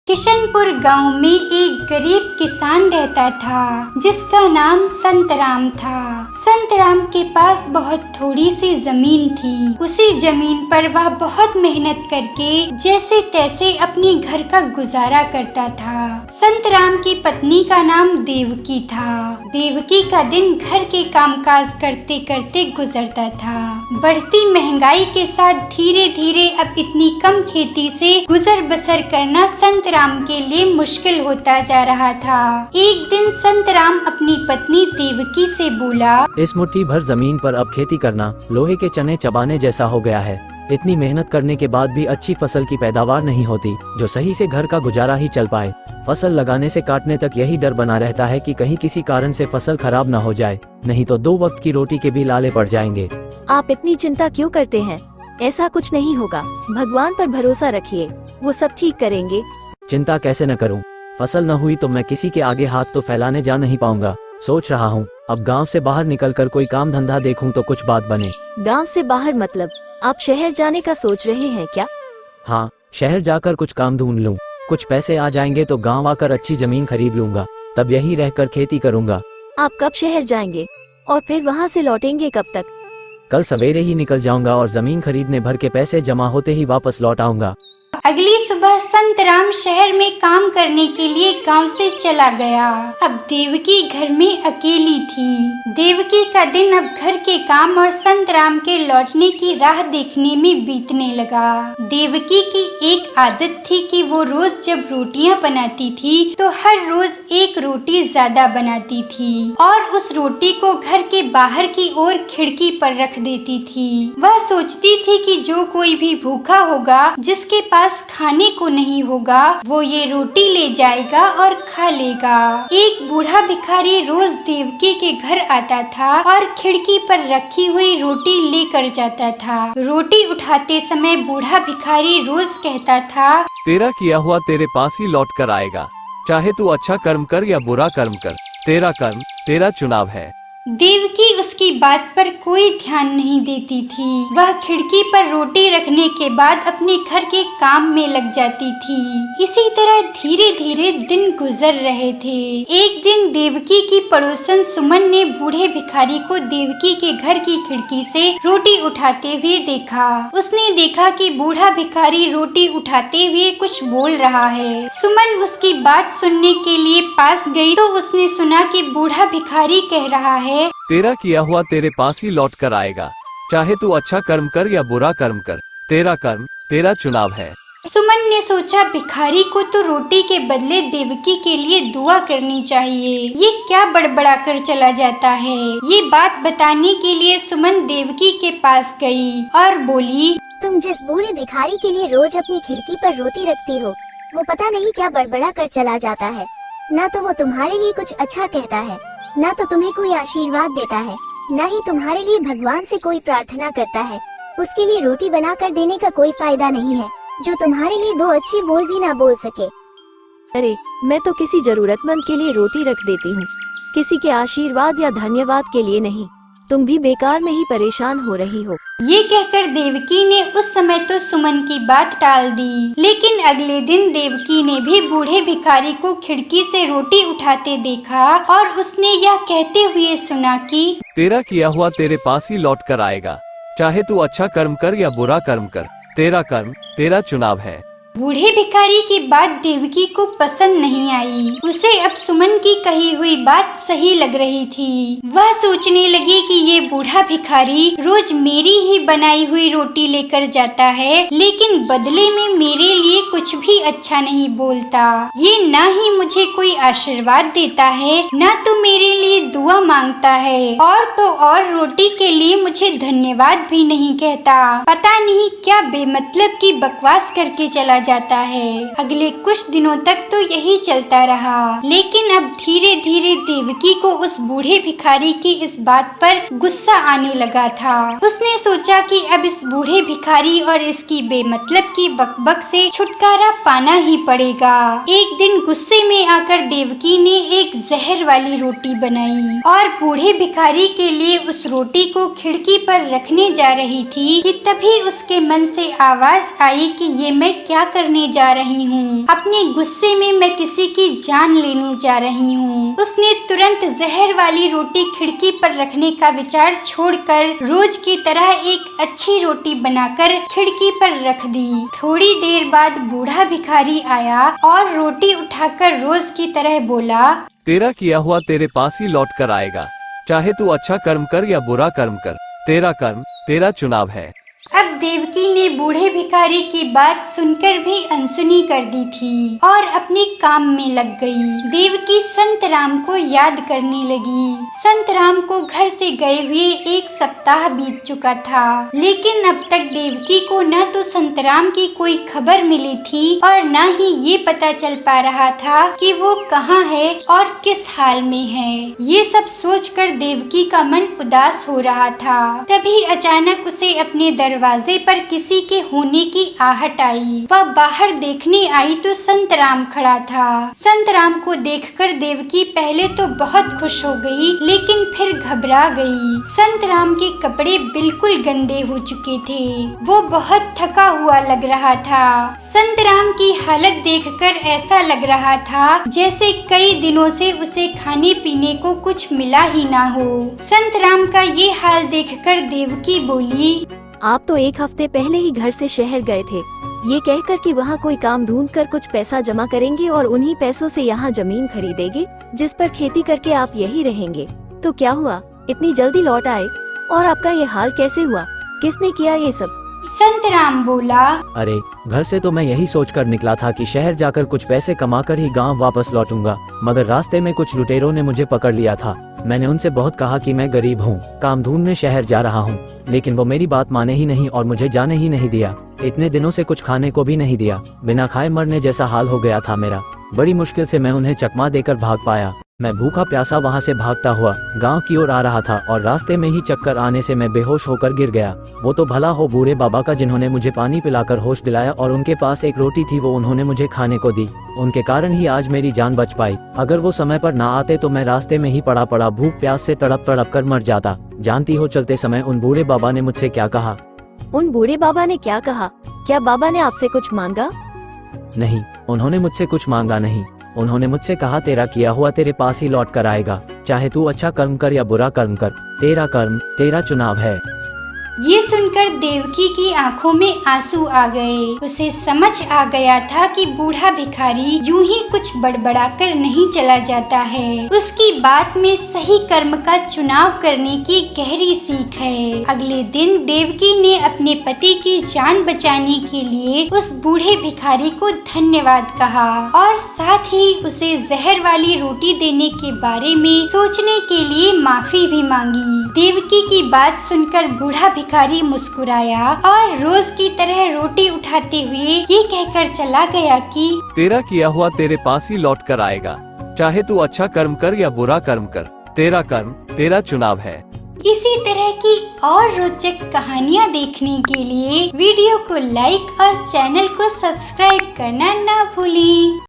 किशनपुर गांव में एक गरीब किसान रहता था जिसका नाम संतराम था। संतराम के पास बहुत थोड़ी सी जमीन थी। उसी जमीन पर वह बहुत मेहनत करके जैसे तैसे अपने घर का गुजारा करता था। संतराम की पत्नी का नाम देवकी था। देवकी का दिन घर के कामकाज करते करते गुजरता था। बढ़ती महंगाई के साथ धीरे धीरे अब इतनी कम खेती से गुजर बसर करना संतराम के लिए मुश्किल होता जा रहा था। एक दिन संतराम अपनी पत्नी देवकी से बोला, इस मुट्ठी भर जमीन पर अब खेती करना लोहे के चने चबाने जैसा हो गया है। इतनी मेहनत करने के बाद भी अच्छी फसल की पैदावार नहीं होती जो सही से घर का गुजारा ही चल पाए। फसल लगाने से काटने तक यही डर बना रहता है कि कहीं किसी कारण से फसल खराब न हो जाए, नहीं तो 2 वक्त की रोटी के भी लाले पड़ जाएंगे। आप इतनी चिंता क्यों करते हैं? ऐसा कुछ नहीं होगा। भगवान पर भरोसा रखिए, वो सब ठीक करेंगे। चिंता कैसे न करूं? फसल न हुई तो मैं किसी के आगे हाथ तो फैलाने जा नहीं पाऊंगा। सोच रहा हूं अब गांव से बाहर निकलकर कोई काम धंधा देखूं तो कुछ बात बने। गांव से बाहर मतलब आप शहर जाने का सोच रहे हैं क्या? हाँ, शहर जाकर कुछ काम ढूंढ लूं। कुछ पैसे आ जाएंगे तो गांव आकर अच्छी जमीन खरीद लूंगा, तब यहीं रहकर खेती करूंगा। आप कब शहर जाएंगे और फिर वहाँ से लौटेंगे कब तक? कल सवेरे ही निकल जाऊंगा और जमीन खरीदने भर के पैसे जमा होते ही वापस लौट आऊंगा। अगली सुबह संतराम शहर में काम करने के लिए गांव से चला गया। अब देवकी घर में अकेली थी। देवकी का दिन अब घर के काम और संतराम के लौटने की राह देखने में बीतने लगा। देवकी की एक आदत थी कि वो रोज जब रोटियां बनाती थी तो हर रोज एक रोटी ज्यादा बनाती थी और उस रोटी को घर के बाहर की ओर खिड़की पर रख देती थी। वह सोचती थी कि जो कोई भी भूखा होगा, जिसके पास खाने को नहीं होगा, वो ये रोटी ले जाएगा और खा लेगा। एक बूढ़ा भिखारी रोज देवकी के घर आता था और खिड़की पर रखी हुई रोटी लेकर जाता था। रोटी उठाते समय बूढ़ा भिखारी रोज कहता था, तेरा किया हुआ तेरे पास ही लौट कर आएगा। चाहे तू अच्छा कर्म कर या बुरा कर्म कर, तेरा कर्म तेरा चुनाव है। देवकी उसकी बात पर कोई ध्यान नहीं देती थी। वह खिड़की पर रोटी रखने के बाद अपने घर के काम में लग जाती थी। इसी तरह धीरे धीरे दिन गुजर रहे थे। एक दिन देवकी की पड़ोसन सुमन ने बूढ़े भिखारी को देवकी के घर की खिड़की से रोटी उठाते हुए देखा। उसने देखा कि बूढ़ा भिखारी रोटी उठाते हुए कुछ बोल रहा है। सुमन उसकी बात सुनने के लिए पास गई तो उसने सुना कि बूढ़ा भिखारी कह रहा है, तेरा किया हुआ तेरे पास ही लौट कर आएगा। चाहे तू अच्छा कर्म कर या बुरा कर्म कर, तेरा कर्म तेरा चुनाव है। सुमन ने सोचा, भिखारी को तो रोटी के बदले देवकी के लिए दुआ करनी चाहिए। ये क्या बड़बड़ा कर चला जाता है। ये बात बताने के लिए सुमन देवकी के पास गई और बोली, तुम जिस बूढ़े भिखारी के लिए रोज अपनी खिड़की पर रोटी रखती हो, वो पता नहीं क्या बड़बड़ा कर चला जाता है। ना तो वो तुम्हारे लिए कुछ अच्छा कहता है, ना तो तुम्हें कोई आशीर्वाद देता है, ना ही तुम्हारे लिए भगवान से कोई प्रार्थना करता है। उसके लिए रोटी बना कर देने का कोई फायदा नहीं है जो तुम्हारे लिए 2 अच्छे बोल भी ना बोल सके। अरे, मैं तो किसी जरूरतमंद के लिए रोटी रख देती हूँ, किसी के आशीर्वाद या धन्यवाद के लिए नहीं। तुम भी बेकार में ही परेशान हो रही हो। ये कहकर देवकी ने उस समय तो सुमन की बात टाल दी, लेकिन अगले दिन देवकी ने भी बूढ़े भिखारी को खिड़की से रोटी उठाते देखा और उसने यह कहते हुए सुना कि तेरा किया हुआ तेरे पास ही लौट कर आएगा। चाहे तू अच्छा कर्म कर या बुरा कर्म कर, तेरा कर्म तेरा चुनाव है। बूढ़े भिखारी की बात देवकी को पसंद नहीं आई। उसे अब सुमन की कही हुई बात सही लग रही थी। वह सोचने लगी कि ये बूढ़ा भिखारी रोज मेरी ही बनाई हुई रोटी लेकर जाता है, लेकिन बदले में मेरे लिए कुछ भी अच्छा नहीं बोलता। ये ना ही मुझे कोई आशीर्वाद देता है, ना तो मेरे लिए दुआ मांगता है, और तो और रोटी के लिए मुझे धन्यवाद भी नहीं कहता। पता नहीं क्या बेमतलब की बकवास करके चला जाता है। अगले कुछ दिनों तक तो यही चलता रहा, लेकिन अब धीरे धीरे देवकी को उस बूढ़े भिखारी की इस बात पर गुस्सा आने लगा था। उसने सोचा कि अब इस बूढ़े भिखारी और इसकी बेमतलब की बकबक से छुटकारा पाना ही पड़ेगा। एक दिन गुस्से में आकर देवकी ने एक जहर वाली रोटी बनाई और बूढ़े भिखारी के लिए उस रोटी को खिड़की पर रखने जा रही थी कि तभी उसके मन से आवाज आई कि ये मैं क्या करने जा रही हूँ। अपने गुस्से में मैं किसी की जान लेने जा रही हूँ। उसने तुरंत जहर वाली रोटी खिड़की पर रखने का विचार छोड़कर रोज की तरह एक अच्छी रोटी बनाकर खिड़की पर रख दी। थोड़ी देर बाद बूढ़ा भिखारी आया और रोटी उठाकर रोज की तरह बोला, तेरा किया हुआ तेरे पास ही लौट कर आएगा, चाहे तू अच्छा कर्म कर या बुरा कर्म कर, तेरा कर्म तेरा चुनाव है। अब देवकी ने बूढ़े भिखारी की बात सुनकर भी अनसुनी कर दी थी और अपने काम में लग गई। देवकी संत राम को याद करने लगी। संत राम को घर से गए हुए 1 सप्ताह बीत चुका था, लेकिन अब तक देवकी को न तो संत राम की कोई खबर मिली थी और न ही ये पता चल पा रहा था कि वो कहाँ है और किस हाल में है। ये सब सोचकर देवकी का मन उदास हो रहा था। तभी अचानक उसे अपने दरवाजे पर किसी के होने की आहट आई। वह बाहर देखने आई तो संत राम खड़ा था। संत राम को देखकर देवकी पहले तो बहुत खुश हो गई, लेकिन फिर घबरा गई। संत राम के कपड़े बिल्कुल गंदे हो चुके थे। वो बहुत थका हुआ लग रहा था। संत राम की हालत देखकर ऐसा लग रहा था जैसे कई दिनों से उसे खाने पीने को कुछ मिला ही ना हो। संत राम का ये हाल देखकर देवकी बोली, आप तो 1 हफ्ते पहले ही घर से शहर गए थे, ये कहकर कि वहाँ कोई काम ढूंढकर कुछ पैसा जमा करेंगे और उन्हीं पैसों से यहाँ जमीन खरीदेंगे जिस पर खेती करके आप यही रहेंगे। तो क्या हुआ, इतनी जल्दी लौट आए और आपका ये हाल कैसे हुआ? किसने किया ये सब? संत राम बोला, अरे घर से तो मैं यही सोचकर निकला था कि शहर जाकर कुछ पैसे कमाकर ही गांव वापस लौटूंगा, मगर रास्ते में कुछ लुटेरों ने मुझे पकड़ लिया था। मैंने उनसे बहुत कहा कि मैं गरीब हूँ, काम ढूंढने शहर जा रहा हूँ, लेकिन वो मेरी बात माने ही नहीं और मुझे जाने ही नहीं दिया। इतने दिनों से कुछ खाने को भी नहीं दिया। बिना खाए मरने जैसा हाल हो गया था मेरा। बड़ी मुश्किल से मैं उन्हें चकमा देकर भाग पाया। मैं भूखा प्यासा वहाँ से भागता हुआ गांव की ओर आ रहा था और रास्ते में ही चक्कर आने से मैं बेहोश होकर गिर गया। वो तो भला हो बूढ़े बाबा का, जिन्होंने मुझे पानी पिलाकर होश दिलाया और उनके पास एक रोटी थी, वो उन्होंने मुझे खाने को दी। उनके कारण ही आज मेरी जान बच पाई। अगर वो समय पर ना आते तो मैं रास्ते में ही पड़ा पड़ा भूख प्यास से तड़प तड़प कर मर जाता। जानती हो चलते समय उन बूढ़े बाबा ने मुझसे क्या कहा? उन बूढ़े बाबा ने क्या कहा? क्या बाबा ने आपसे कुछ मांगा? नहीं, उन्होंने मुझसे कुछ मांगा नहीं। उन्होंने मुझसे कहा, तेरा किया हुआ तेरे पास ही लौट कर आएगा, चाहे तू अच्छा कर्म कर या बुरा कर्म कर, तेरा कर्म तेरा चुनाव है। ये सुनकर देवकी की आंखों में आंसू आ गए। उसे समझ आ गया था कि बूढ़ा भिखारी यूं ही कुछ बड़बड़ा कर नहीं चला जाता है। उसकी बात में सही कर्म का चुनाव करने की गहरी सीख है। अगले दिन देवकी ने अपने पति की जान बचाने के लिए उस बूढ़े भिखारी को धन्यवाद कहा और साथ ही उसे जहर वाली रोटी देने के बारे में सोचने के लिए माफी भी मांगी। देवकी की बात सुनकर बूढ़ा भिखारी मुस्कुराया और रोज की तरह रोटी उठाते हुए ये कहकर चला गया कि तेरा किया हुआ तेरे पास ही लौट कर आएगा, चाहे तू अच्छा कर्म कर या बुरा कर्म कर, तेरा कर्म तेरा चुनाव है। इसी तरह की और रोचक कहानियाँ देखने के लिए वीडियो को लाइक और चैनल को सब्सक्राइब करना ना भूलें।